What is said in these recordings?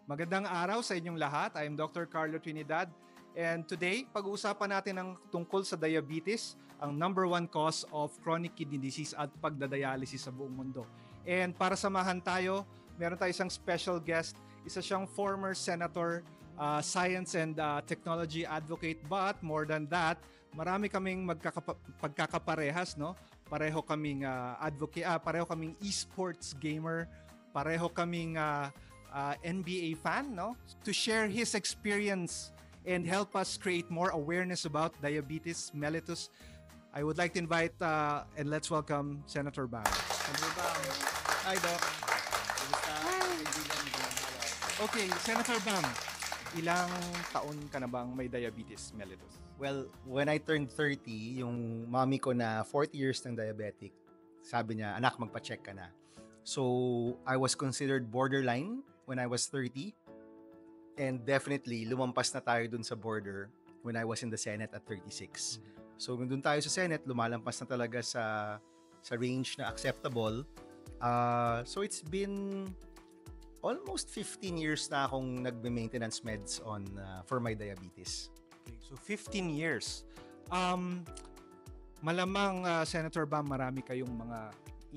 Magandang araw sa inyong lahat. I am Dr. Carlo Trinidad. And today, pag-uusapan natin ang tungkol sa diabetes, ang number one cause of chronic kidney disease at pagdadialysis sa buong mundo. And para samahan tayo, meron tayo isang special guest. Isa siyang former senator, science and technology advocate. But more than that, marami kaming pagkakaparehas, no? Pareho kaming pareho kaming esports gamer, pareho kaming NBA fan, no? To share his experience and help us create more awareness about diabetes mellitus, I would like to invite and let's welcome Senator Bam. Senator Bam. Hi, Doc. Okay, Senator Bam, ilang taon ka na bang may diabetes mellitus? Well, when I turned 30, yung mommy ko na 40 years ng diabetic, sabi niya, anak, magpa-check ka na. So, I was considered borderline when I was 30. And definitely, lumampas na tayo dun sa border when I was in the Senate at 36. So, dun tayo sa Senate, lumalampas na talaga sa range na acceptable. So, it's been almost 15 years na akong nagbe-maintenance meds for my diabetes. Okay, so 15 years. Malamang, Senator Bam, marami kayong mga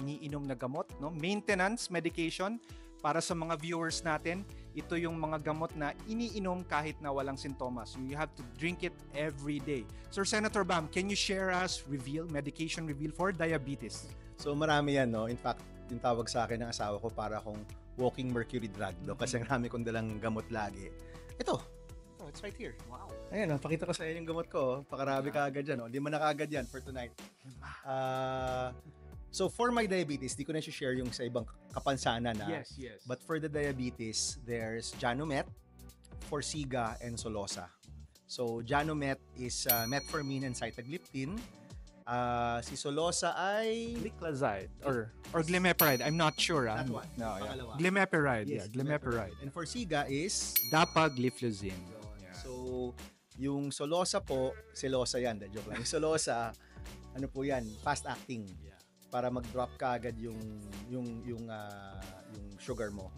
iniinom na gamot, no? Maintenance medication. Para sa mga viewers natin, ito yung mga gamot na iniinom kahit na walang sintomas. You have to drink it every day. So, Senator Bam, can you share us medication reveal for diabetes? So, marami yan, no? In fact, yung tawag sa akin ng asawa ko para akong walking mercury drug, no? Kasi ang rami kong dalang gamot lagi. Ito, it's right here. Wow. Ayan, pakita ko sa inyo yung gamot ko. Pakarami ka agad yan, no? 5 na kaagad yan for tonight. So for my diabetes, di ko na share yung sa ibang kapansanan na. Yes. But for the diabetes, there's Janomet, Forxiga, and Solosa. So Janomet is metformin and sitagliptin. Si Solosa ay Gliclazide or glimepiride. I'm not sure. That one. No, yeah. Pangalawa. Glimepiride. Yes, Yeah, glimepiride. And Forxiga is Dapagliflozin. Yeah. So yung Solosa po, Selosa yan, joke lang. Yung Solosa, ano po yan, fast acting. Yeah. Para mag-drop ka agad yung sugar mo.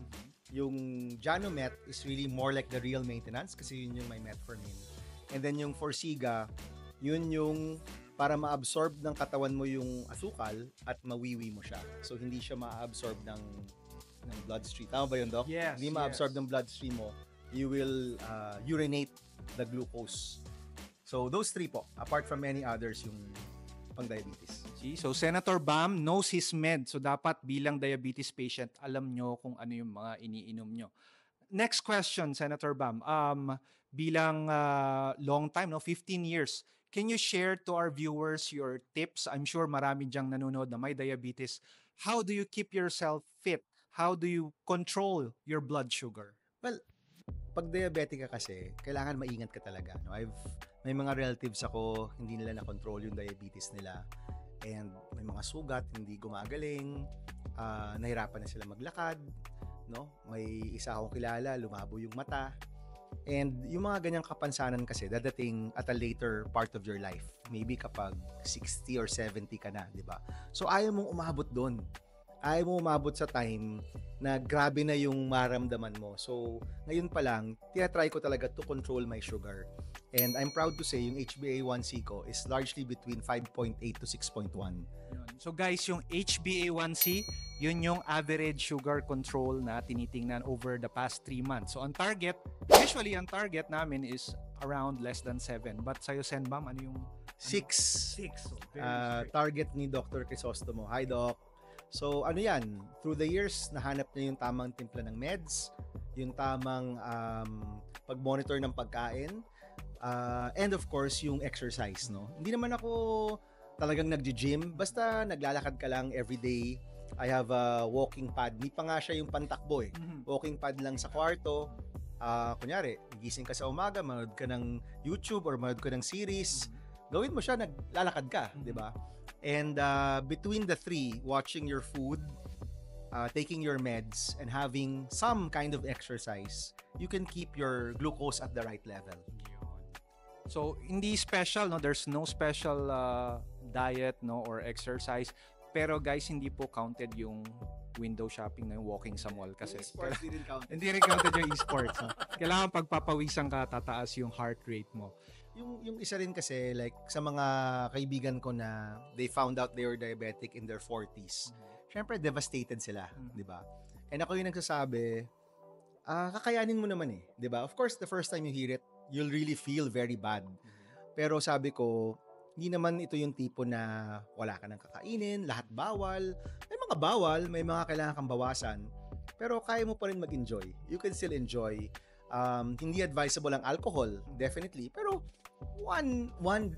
Yung Janomet is really more like the real maintenance kasi yun yung may metformin. And then yung Forxiga, yun yung para ma-absorb ng katawan mo yung asukal at mawiwi mo siya. So hindi siya ma-absorb ng bloodstream. Tama ba yun, Doc? Yes. Hindi ma-absorb ng bloodstream mo. You will urinate the glucose. So those 3 po, apart from many others, yung pang-diabetes. See? So Senator Bam knows his med. So dapat bilang diabetes patient, alam nyo kung ano yung mga iniinom nyo. Next question, Senator Bam. Bilang long time, 15 years, can you share to our viewers your tips? I'm sure marami diyang nanonood na may diabetes. How do you keep yourself fit? How do you control your blood sugar? Well, pag diabetic ka kasi, kailangan maingat ka talaga. No? May mga relatives ako, hindi nila na-control yung diabetes nila. And may mga sugat, hindi gumagaling. Nahirapan na sila maglakad. No? May isa akong kilala, lumabo yung mata. And yung mga ganyang kapansanan kasi, dadating at a later part of your life. Maybe kapag 60 or 70 ka na, di ba? So ayaw mong umabot doon. Ayaw mo umabot sa time na grabe na yung maramdaman mo. So, ngayon pa lang, tinatry ko talaga to control my sugar. And I'm proud to say, yung HbA1c ko is largely between 5.8 to 6.1. So guys, yung HbA1c, yun yung average sugar control na tinitingnan over the past 3 months. So ang target, usually ang target namin is around less than 7. But sa'yo, Senbam, ano yung... 6. 6. So Target ni Dr. Crisostomo. Hi, Doc. So, ano yan? Through the years, nahanap niya yung tamang timpla ng meds, yung tamang pag-monitor ng pagkain, and of course, yung exercise, no? Hindi naman ako talagang nag-gym, basta naglalakad ka lang every day. I have a walking pad. Hindi pa nga siya yung pantakbo eh. Walking pad lang sa kwarto. Kunyari, gising ka sa umaga, manood ka ng YouTube or manood ka ng series. Gawin mo siya, naglalakad ka, di ba? And between the 3, watching your food, taking your meds, and having some kind of exercise, you can keep your glucose at the right level. So, hindi special, no? There's no special diet, no, or exercise. Pero guys, hindi po counted yung window shopping na yung walking sa mall kasi Sports didn't count. hindi rin counted yung esports. No? Kailangan pagpapawisan ka, tataas yung heart rate mo. Yung isa rin kasi, like, sa mga kaibigan ko na they found out they were diabetic in their 40s, syempre devastated sila, di ba? And ako yung nagsasabi, kakayanin mo naman eh, di ba? Of course, the first time you hear it, you'll really feel very bad. Pero sabi ko, hindi naman ito yung tipo na wala ka nang kakainin, lahat bawal. May mga bawal, may mga kailangan kang bawasan. Pero kaya mo pa rin mag-enjoy. You can still enjoy. Hindi advisable ang alcohol, definitely. Pero one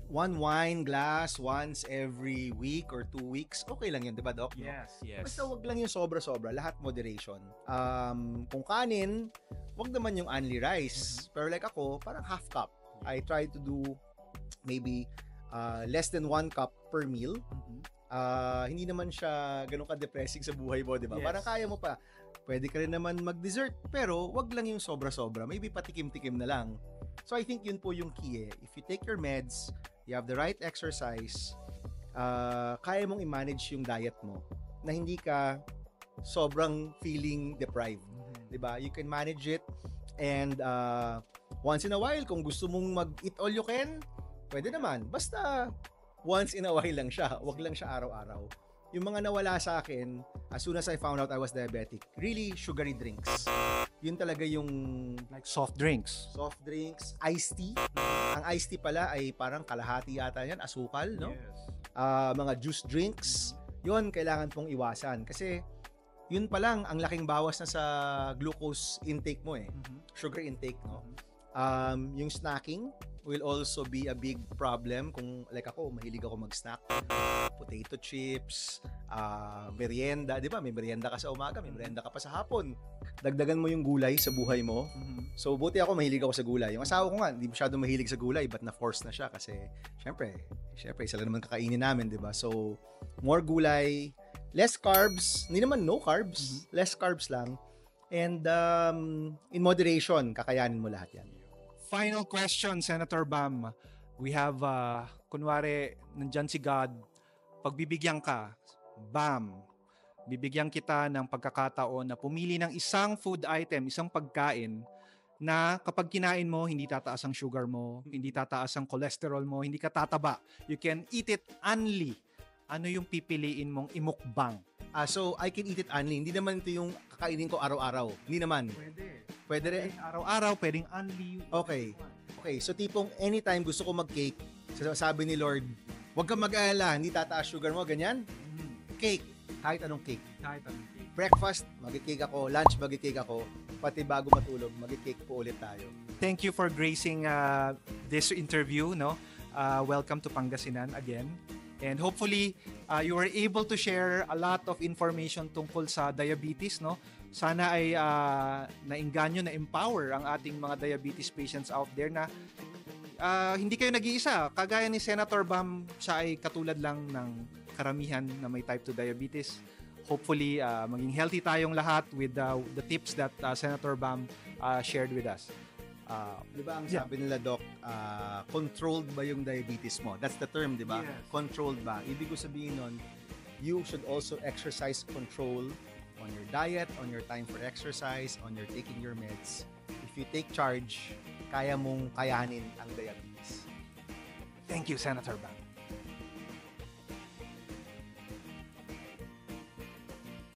wine glass once every week or 2 weeks, okay lang yun, di ba, Doc? Yes. Basta wag lang yung sobra-sobra, lahat moderation. Kung kanin, wag naman yung only rice. Pero like ako, parang half cup. I try to do maybe less than 1 cup per meal. Hindi naman siya ganun ka-depressing sa buhay mo, di ba? Yes. Parang kaya mo pa. Pwede ka rin naman mag-dessert, pero wag lang yung sobra-sobra. Maybe patikim-tikim na lang. So I think yun po yung key eh. If you take your meds, you have the right exercise, kaya mong i-manage yung diet mo na hindi ka sobrang feeling deprived. Diba? You can manage it and once in a while, kung gusto mong mag-eat all you can, pwede naman. Basta once in a while lang siya. Wag lang siya araw-araw. Yung mga nawala sa akin, as soon as I found out I was diabetic, really sugary drinks. Yun talaga yung Like soft drinks. soft drinks, iced tea. Ang iced tea pala ay parang kalahati yata yan, asukal, no? Yes. Mga juice drinks, yun kailangan pong iwasan. Kasi yun pa lang, ang laking bawas na sa glucose intake mo eh. Sugar intake, no? Yung snacking will also be a big problem. Kung like ako, mahilig ako mag-snack. Potato chips, merienda. Di ba? May merienda ka sa umaga, may merienda ka pa sa hapon. Dagdagan mo yung gulay sa buhay mo. So, buti ako, mahilig ako sa gulay. Yung asawa ko nga, hindi masyado mahilig sa gulay, but na-force na siya kasi, syempre, isa lang naman kakainin namin, di ba? So, more gulay, less carbs, hindi naman no carbs, less carbs lang. And in moderation, kakayanin mo lahat yan. Final question, Senator Bam. We have, kunwari, nandyan si God, pagbibigyan ka, bam, bibigyan kita ng pagkakataon na pumili ng isang food item, isang pagkain, na kapag kinain mo, hindi tataas ang sugar mo, hindi tataas ang cholesterol mo, hindi ka tataba. You can eat it only. Ano yung pipiliin mong imukbang? So, I can eat it only. Hindi naman ito yung kakainin ko araw-araw. Hindi naman. Pwede rin. Araw-araw, pwedeng only. Okay, so tipong anytime gusto ko mag-cake, sabi ni Lord, huwag kang mag-alala, hindi tataas sugar mo, ganyan. Cake, kahit anong cake. Breakfast, mag-cake ako. Lunch, mag-cake ako. Pati bago matulog, mag-cake po ulit tayo. Thank you for gracing this interview. No, welcome to Pangasinan again. And hopefully, you were able to share a lot of information tungkol sa diabetes, no? Sana ay nainganyo, na-empower ang ating mga diabetes patients out there na hindi kayo nag-iisa. Kagaya ni Senator Bam, siya ay katulad lang ng karamihan na may type 2 diabetes. Hopefully, maging healthy tayong lahat with the tips that Senator Bam shared with us. Di ba ang sabi nila, Doc, controlled ba yung diabetes mo? That's the term, di ba? Yes. Controlled ba? Ibig ko sabihin nun, you should also exercise control on your diet, on your time for exercise, on your taking your meds. If you take charge, kaya mong kayanin ang diabetes. Thank you, Senator Bam.